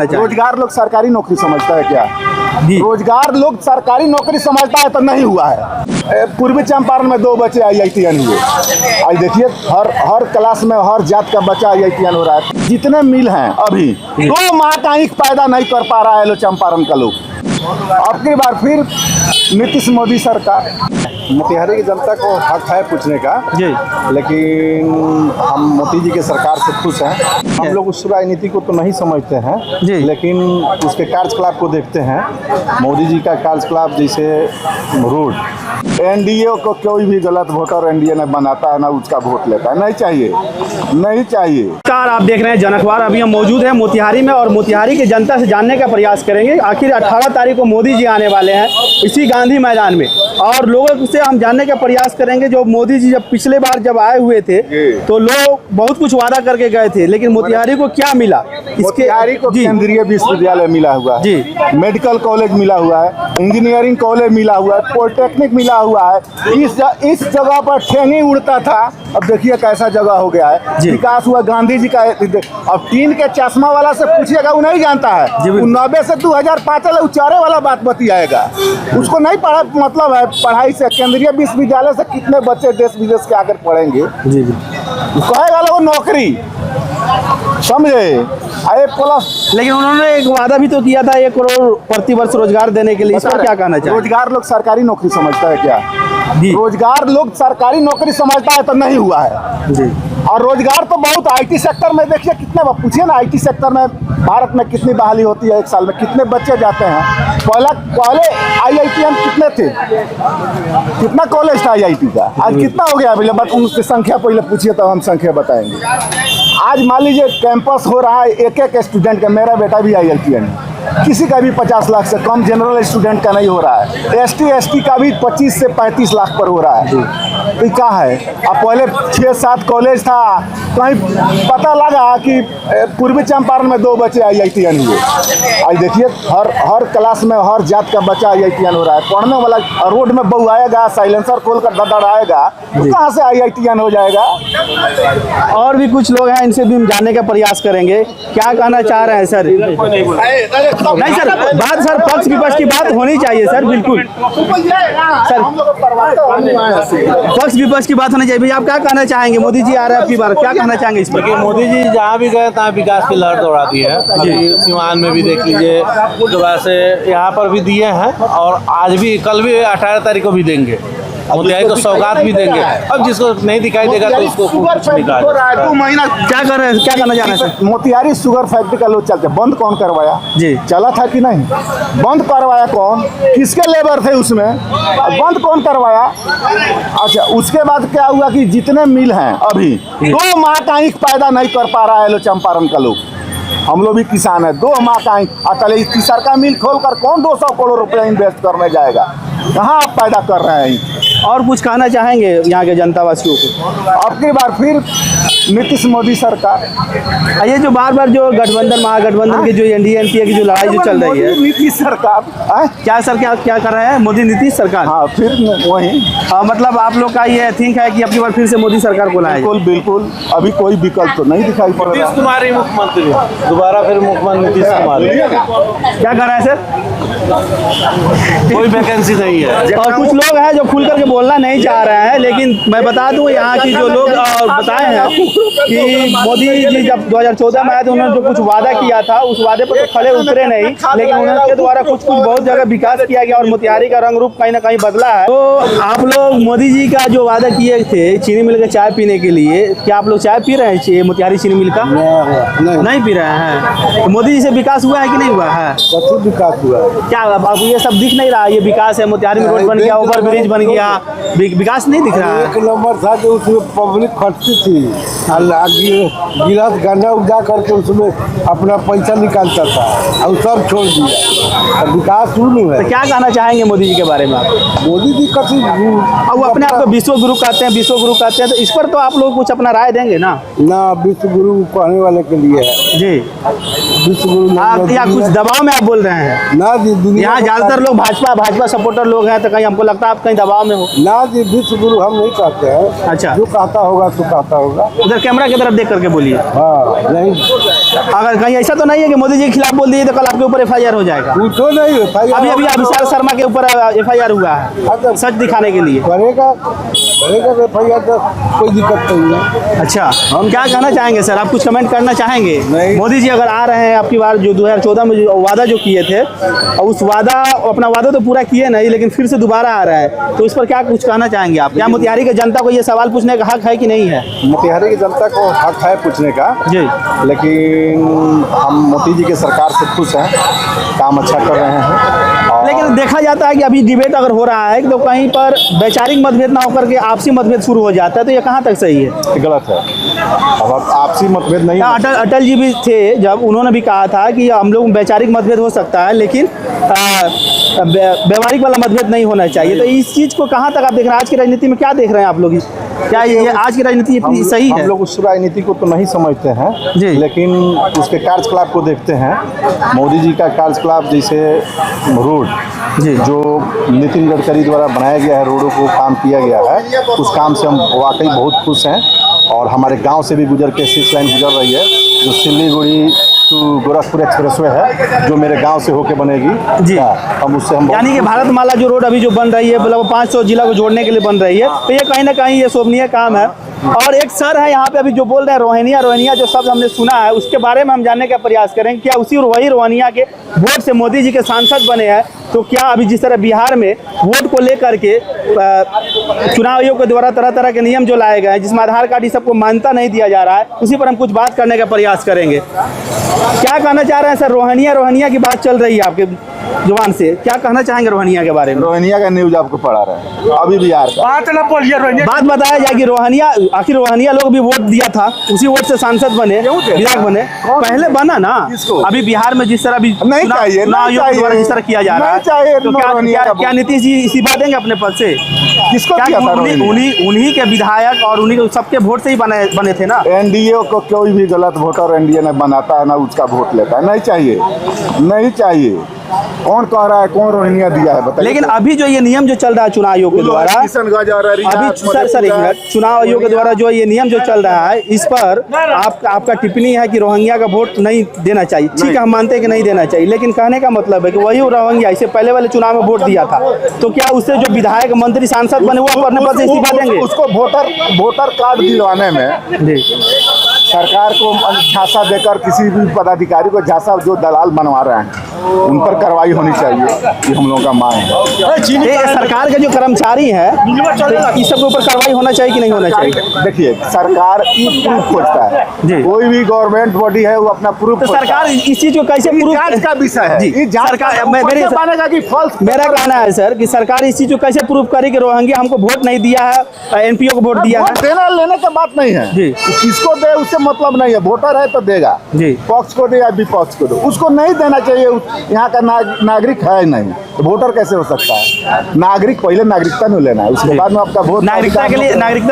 कहना चाहिए? रोजगार लोग सरकारी नौकरी समझता है क्या? रोजगार लोग सरकारी नौकरी समझता है तो नहीं हुआ है। पूर्वी चंपारण में 2 बच्चे IITN हुए। आज देखिए हर क्लास में हर जात का बच्चा IITN हो रहा है। जितने मिल हैं अभी 2 माह का ईख पैदा नहीं कर पा रहा है लोग चंपारण का लोग। अब की बार फिर नीतीश मोदी सरकार। मोतिहारी की जनता को हक है पूछने का जी, लेकिन हम मोदी जी के सरकार से खुश हैं। हम लोग उस राजनीति को तो नहीं समझते हैं जी, लेकिन उसके कार्यकलाप को देखते हैं। मोदी जी का कार्यकलाप जैसे रोड, NDA को कोई भी गलत वोटर NDA ने बनाता है ना उसका वोट लेता है। नहीं चाहिए, नहीं चाहिए। नमस्कार, आप देख रहे हैं जन अखबार। अभी हम मौजूद हैं मोतिहारी में और मोतिहारी की जनता से जानने का प्रयास करेंगे। आखिर 18 तारीख को मोदी जी आने वाले हैं इसी गांधी मैदान में, और लोगों से हम जानने का प्रयास करेंगे जो मोदी जी जब पिछले बार जब आए हुए थे तो लोग बहुत कुछ वादा करके गए थे, लेकिन मोतिहारी को क्या मिला? मोतिहारी को केंद्रीय विश्वविद्यालय मिला हुआ है जी, मेडिकल कॉलेज मिला हुआ है, इंजीनियरिंग कॉलेज मिला हुआ है, पॉलिटेक्निक मिला हुआ है। इस जगह पर ठेंगी उड़ता था, अब देखिए कैसा जगह हो गया है। विकास हुआ गांधी जी का। अब टीन के चश्मा वाला से पूछिएगा वो नहीं जानता है। 90 से 2005 वाला उचारे वाला बात बतियाएगा, उसको नहीं पढ़ा मतलब है पढ़ाई से। केंद्रीय विश्वविद्यालय से कितने बच्चे देश विदेश के आकर पढ़ेंगे? जी जी, कहेगा लोग नौकरी, समझे? प्लस लेकिन उन्होंने एक वादा भी तो किया था 1 करोड़ प्रति वर्ष रोजगार देने के लिए। इस पर क्या कहना चाहिए? रोजगार लोग सरकारी नौकरी समझता है क्या? रोजगार लोग सरकारी नौकरी समझता है तो नहीं हुआ है जी। और रोजगार तो बहुत IT सेक्टर में देखिए कितने, पूछिए ना IT सेक्टर में भारत में कितनी बहाली होती है, 1 साल में कितने बच्चे जाते हैं। पहले IITN कितने थे, कितना कॉलेज था IIT का, आज कितना हो गया? बट उनकी संख्या पहले पूछिए तो हम संख्या बताएंगे। आज मान लीजिए कैंपस हो रहा है एक स्टूडेंट का। मेरा बेटा भी IITN है, किसी का भी 50 लाख से कम जनरल स्टूडेंट का नहीं हो रहा है। ST का भी 25 से 35 लाख पर हो रहा है। तो क्या है? अब पहले 6-7 कॉलेज था, कहीं पता लगा कि पूर्वी चंपारण में 2 बच्चे IITN हुए। आज देखिए हर क्लास में हर जात का बच्चा IITN हो रहा है। पढ़ने वाला रोड में बहू आएगा, साइलेंसर खोल कर दड़ाएगा, तो कहाँ से IITN हो जाएगा? और भी कुछ लोग हैं, इनसे भी हम जानने का प्रयास करेंगे। क्या कहना चाह रहे हैं सर? नहीं सर, बात सर पक्ष विपक्ष की बात होनी चाहिए सर, बिल्कुल सर, पक्ष विपक्ष की बात होनी चाहिए। भैया आप क्या कहना चाहेंगे? मोदी जी आ रहे हैं आपकी बार, क्या कहना चाहेंगे इस पर? मोदी जी जहाँ भी गए तहाँ विकास की लहर दौड़ा दी है। सीवान में भी देख लीजिए, दोबारा से यहाँ पर भी दिए हैं और आज भी, कल भी 18 तारीख को भी देंगे। मोतिहारी को सौगात भी देंगे। अब जिसको नहीं दिखाई देगा तो उसको निकाल। 2 महीना क्या कर रहे हैं, क्या करना चाह रहे हैं? मोतिहारी शुगर फैक्ट्री का लोग चलते, बंद कौन करवाया जी? चला था कि नहीं? बंद करवाया कौन? किसके लेबर थे उसमें? बंद कौन करवाया? अच्छा, उसके बाद क्या हुआ कि जितने मिल हैं अभी 2 माह का ईख पैदा नहीं कर पा रहा है लोग चंपारण का लोग। हम लोग भी किसान है, 2 माह का ईख। तीसर का मिल खोल कर कौन 200 करोड़ रुपया इन्वेस्ट करने जाएगा? कहाँ आप पैदा कर रहे हैं? और कुछ कहना चाहेंगे यहाँ के जनता वासियों को? अब की बार फिर नीतीश मोदी सरकार। ये जो बार जो गठबंधन महागठबंधन की जो NDA-NPA की जो लड़ाई जो चल रही है, नीतीश सरकार क्या सर क्या कर रहे हैं? मोदी नीतीश सरकार। हाँ, फिर वही मतलब आप लोग का ये थिंक है कि अब की बार फिर से मोदी सरकार को लाए? बिल्कुल बिल्कुल, अभी कोई विकल्प तो नहीं दिखाई पड़ रहा। नीतीश कुमार ही मुख्यमंत्री, दोबारा फिर मुख्यमंत्री नीतीश कुमार। क्या कर रहे हैं सर? कोई वैकेंसी नहीं है। और कुछ लोग हैं जो खुल करके बोलना नहीं चाह रहे हैं, लेकिन मैं बता दूं यहाँ की जो लोग बताए हैं कि मोदी जी जब 2014 में आए थे उन्होंने जो कुछ वादा किया था उस वादे पर तो खड़े उतरे नहीं, लेकिन उनके द्वारा कुछ बहुत जगह विकास किया गया और मोतिहारी का रंग रूप कहीं ना कहीं बदला है। तो आप लोग मोदी जी का जो वादा किए थे चीनी मिल का चाय पीने के लिए, क्या आप लोग चाय पी रहे हैं मोतिहारी चीनी मिल का? नहीं पी रहे हैं। तो मोदी जी से विकास हुआ है कि नहीं हुआ है? विकास हुआ क्या अब ये सब दिख नहीं रहा? ये विकास है, मोतिहारी में रोड बन गया, ओवर ब्रिज बन गया, विकास नहीं दिख रहा है। 1 नंबर था जो उसमें पब्लिक खर्ची थी, गिलास गन्ना उगा करके उसमें अपना पैसा निकालता था और सब छोड़ दिया। विकास शुरू है। तो क्या कहना चाहेंगे मोदी जी के बारे में आप? मोदी जी कथी और वो अपने आप को विश्व गुरु कहते हैं, विश्व गुरु कहते हैं, तो इस पर तो आप लोग कुछ अपना राय देंगे ना? ना विश्व गुरु कहने वाले के लिए है जी, विश्व गुरु आप या कुछ दबाव में आप बोल रहे हैं? ना जी, दुनिया यहाँ को ज्यादातर लोग भाजपा सपोर्टर लोग हैं, तो कहीं हमको लगता है आप कहीं दबाव में हो। ना जी, विश्व गुरु हम नहीं कहते हैं। अच्छा। जो कहता होगा तो कहता होगा। उधर कैमरा की तरफ देख करके बोलिए। हाँ, नहीं अगर कहीं ऐसा तो नहीं है कि मोदी जी के खिलाफ बोल दिए तो कल आपके ऊपर FIR हो जाएगा? पूछो नहीं अभी अभिषेक शर्मा के ऊपर FIR हुआ है सच दिखाने के लिए। करेगा FIR तो कोई दिक्कत नहीं है। अच्छा, हम क्या कहना चाहेंगे सर, आप कुछ कमेंट करना चाहेंगे? नहीं। मोदी जी अगर आ रहे हैं आपकी बार, जो 2014 में जो वादा जो किए थे, और उस अपना वादा तो पूरा किए नहीं, लेकिन फिर से दोबारा आ रहा है, तो इस पर क्या कुछ कहना चाहेंगे आप? क्या मोतिहारी की जनता को ये सवाल पूछने का हक है कि नहीं है? मोतिहारी की जनता को हक है पूछने का जी, लेकिन हम मोदी जी के सरकार से खुश हैं, काम अच्छा कर रहे हैं। और लेकिन देखा जाता है कि अभी डिबेट अगर हो रहा है तो कहीं पर वैचारिक मतभेद ना होकर के आपसी मतभेद शुरू हो जाता है, तो ये कहाँ तक सही है? गलत है। अब आपसी मतभेद नहीं है। अटल जी भी थे, जब उन्होंने भी कहा था कि हम लोग वैचारिक मतभेद हो सकता है, लेकिन व्यवहारिक वाला मतभेद नहीं होना चाहिए। तो इस चीज़ को कहाँ तक आप देख रहे हैं? आज की राजनीति में क्या देख रहे हैं आप लोग? क्या ये आज की राजनीति इतनी सही है? हम लोग उस राजनीति को तो नहीं समझते हैं जी, लेकिन उसके कार्यकलाप को देखते हैं। मोदी जी का कार्यकलाप, जैसे रोड जी, जो नितिन गडकरी द्वारा बनाया गया है, रोडों को काम किया गया है, उस काम से हम वाकई बहुत खुश हैं। और हमारे गांव से भी गुजर के 6 लाइन गुजर रही है, जो सिल्लीगुड़ी टू गोरखपुर एक्सप्रेसवे है, जो मेरे गांव से होके बनेगी जी। हम उससे हम यानी कि भारतमाला जो रोड अभी जो बन रही है, मतलब 500 जिला को जोड़ने के लिए बन रही है, तो ये कहीं ना कहीं ये शोभनीय काम है। और एक सर है यहाँ पे अभी जो बोल रहे हैं रोहिनिया जो शब्द हमने सुना है, उसके बारे में हम जानने का प्रयास करेंगे। क्या वही रोहिनिया के वोट से मोदी जी के सांसद बने हैं? तो क्या अभी जिस तरह बिहार में वोट को लेकर के चुनाव आयोग के द्वारा तरह तरह के नियम जो लाए गए हैं, जिसमें आधार कार्ड ये सबको मान्यता नहीं दिया जा रहा है, उसी पर हम कुछ बात करने का प्रयास करेंगे। क्या कहना चाह रहे हैं सर? रोहिनिया की बात चल रही है आपके जुबान से, क्या कहना चाहेंगे रोहिनिया के बारे में? रोहिनिया का न्यूज आपको पढ़ा रहे हैं अभी बिहार का। बात बताया जाए कि आखिर रोहिनिया लोग भी वोट दिया था, उसी वोट से सांसद बने, विधायक बने, पहले बना ना। अभी बिहार में जिस तरह अभी नहीं चाहिए, चुनाव आयोग के द्वारा जिस तरह किया जा रहा है, तो क्या नीतीश जी इस्तीफा देंगे अपने पद से? किसको दिया था? उन्हीं के विधायक और उन्हीं के सबके वोट से ही बने थे ना। एनडीए को कोई भी गलत वोटर एनडीए ने बनाता है ना उसका वोट लेता है। नहीं चाहिए, नहीं चाहिए। कौन कह रहा है कौन रोहिंग्या दिया है बताइए? लेकिन अभी जो ये नियम जो चल रहा है चुनाव आयोग के द्वारा, अभी सर एक मिनट, चुनाव आयोग के द्वारा जो ये नियम जो चल रहा है, इस पर आपका टिप्पणी है कि रोहिंग्या का वोट नहीं देना चाहिए। ठीक है, हम मानते हैं कि नहीं देना चाहिए, लेकिन कहने का मतलब है कि वही रोहिंग्या इससे पहले वाले चुनाव में वोट दिया था, तो क्या उससे जो विधायक मंत्री सांसद बने वो अपने पद से इस्तीफा देंगे? उसको वोटर कार्ड दिलवाने में जी, सरकार को झांसा देकर किसी भी पदाधिकारी को झांसा, जो दलाल बनवा रहे हैं उन पर कार्रवाई होनी चाहिए, ये हम लोगों का मांग है। सरकार के जो कर्मचारी है, तो इस सब के ऊपर कार्रवाई होना चाहिए कि नहीं होना चाहिए? देखिए, सरकार की प्रूफ खोजता है, कोई भी गवर्नमेंट बॉडी है वो अपना प्रूफ। तो सरकार इस चीज को कैसे प्रूफ? जांच का विषय है जी, सरकार मेरा कहना है सर कि सरकार इस चीज को कैसे प्रूफ करे कि रोहिंग्या हमको वोट नहीं दिया है, एनपीओ को वोट दिया है? देना लेने की बात नहीं है जी, किसको दे उससे मतलब नहीं है, वोटर है तो देगा जी, पक्ष को दे या विपक्ष को दे, उसको नहीं देना चाहिए। यहाँ का नागरिक है नहीं, तो वोटर कैसे हो सकता है? नागरिक पहले नागरिकता नहीं लेना है, उसके बाद में आपका वोट। नागरिकता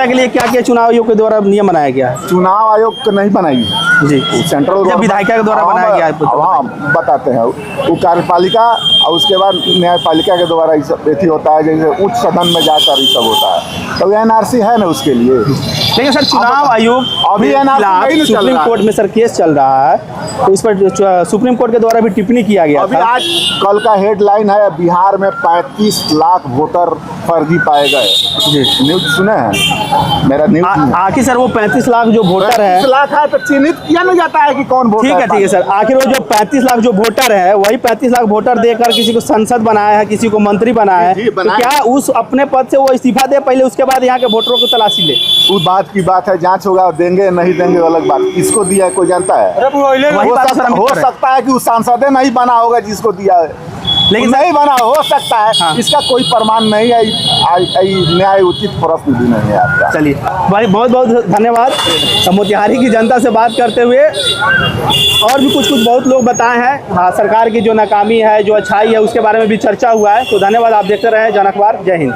के लिए क्या क्या चुनाव आयोग के द्वारा नियम बनाया गया है? चुनाव आयोग को नहीं बनाई जी, सेंट्रल विधायिका के द्वारा बनाया गया है। हाँ, बताते हैं, वो कार्यपालिका और उसके बाद न्यायपालिका के द्वारा ये होता है, जैसे उच्च सदन में जाकर ये सब होता है, तो एनआरसी है ना उसके लिए। लेकिन सर चुनाव आयोग अभी सुप्रीम कोर्ट में सर केस चल रहा है, तो इस पर सुप्रीम कोर्ट के द्वारा भी टिप्पणी किया गया था। आज कल का हेडलाइन है, बिहार में 35 लाख वोटर फर्जी पाए गए। जी, न्यूज सुने हैं मेरा न्यूज? आखिर सर वो 35 लाख जो वोटर है, 35 लाख है तो चिन्हित किया नहीं जाता है कि कौन वोटर है? ठीक है सर, आखिर वो जो 35 लाख जो वोटर है, वही 35 लाख वोटर देकर किसी को संसद बनाया है, किसी को मंत्री बनाया है, तो क्या उस अपने पद से वो इस्तीफा दे पहले, उसके बाद यहाँ के वोटरों को तलाशी ले? उस बात की बात है, जांच होगा, देंगे नहीं देंगे अलग बात। किसको दिया है कोई जानता है? हो सकता है कि उस सांसद नहीं बना होगा जिसको दिया है, लेकिन नहीं बना हो सकता है। हाँ। इसका कोई प्रमाण नहीं है, न्याय उचित प्रश्न भी नहीं है आपका। चलिए भाई, बहुत बहुत धन्यवाद। मोतिहारी की जनता से बात करते हुए और भी कुछ बहुत लोग बताए हैं। हाँ, सरकार की जो नाकामी है, जो अच्छाई है, उसके बारे में भी चर्चा हुआ है। तो धन्यवाद, आप देखते रहे जन अखबार। जय हिंद।